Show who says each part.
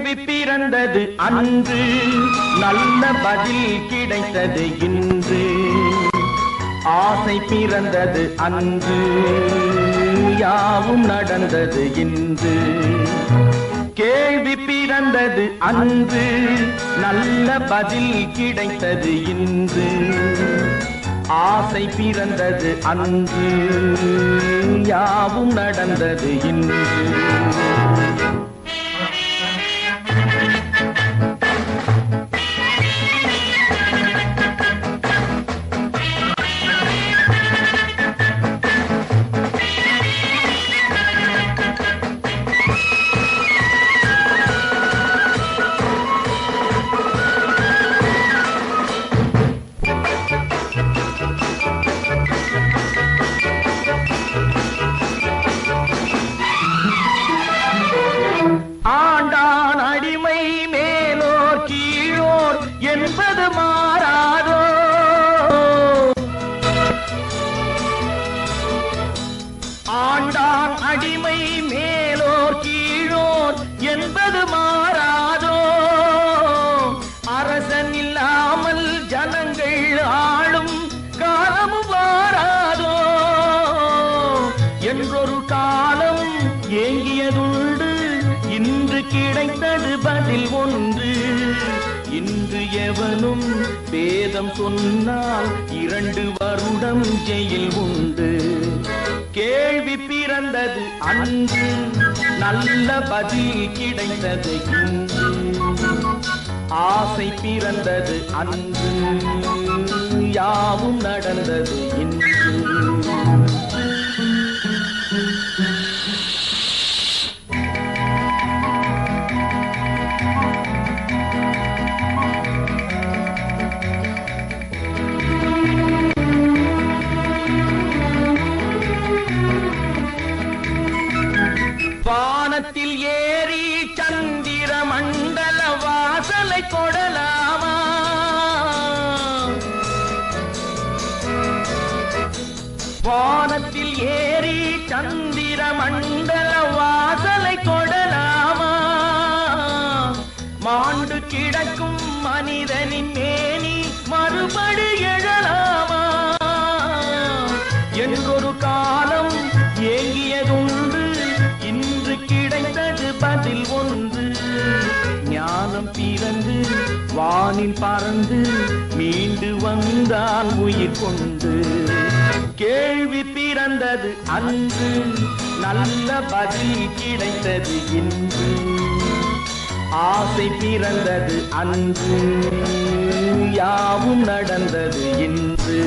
Speaker 1: கேள்வி பிறந்தது அன்று, நல்ல பதில் கிடைத்தது இன்று. ஆசை பிறந்தது அன்று, யாவும் நடந்தது இன்று. கேள்வி பிறந்தது அன்று, நல்ல பதில் கிடைத்தது இன்று. ஆசை பிறந்தது அன்று, யாவும் நடந்தது இன்று. ஆண்டான் அடிமை மேலோர் கீழோர் என்பது மாறாதோ. ஆண்டான் அடிமை மேலோர் கீழோர் என்பது மாறாதோ. அரசன் இல்லாமல் ஜனங்கள் ஆளும் காலமும் மாறாதோ. என்றொரு காலம் ஏங்கியதுண்டு, இன்று கிடைத்தது பதில் ஒன்று. இன்று எவனும் வேதம் சொன்னால் 2 வருடம் ஜெயில் உண்டு. கேள்வி பிறந்தது அன்று, நல்ல பதில் கிடைத்தது இன்று. ஆசை பிறந்தது அன்று, யாவும் நடந்தது இன்று. வானத்தில் ஏறி சந்திர மண்டல வாசலை கொடலாமா? வானத்தில் ஏறி சந்திர மண்டல வாசலை கொடலாமா? மாண்டு கிடக்கும் மனிதனின் மேனி மறுபடி எழலாமா? என்றொரு காலம் ஏங்கியதுண்டு, இன்று கிடைத்தது பதில் ஒன்று. ஞானம் பிறந்து வானில் பறந்து மீண்டு வந்தான் உயிர் கொண்டு. கேள்வி பிறந்தது அன்று, நல்ல பதில் கிடைத்தது இன்று. ஆசை பிறந்தது அன்று, யாவும் நடந்தது இன்று.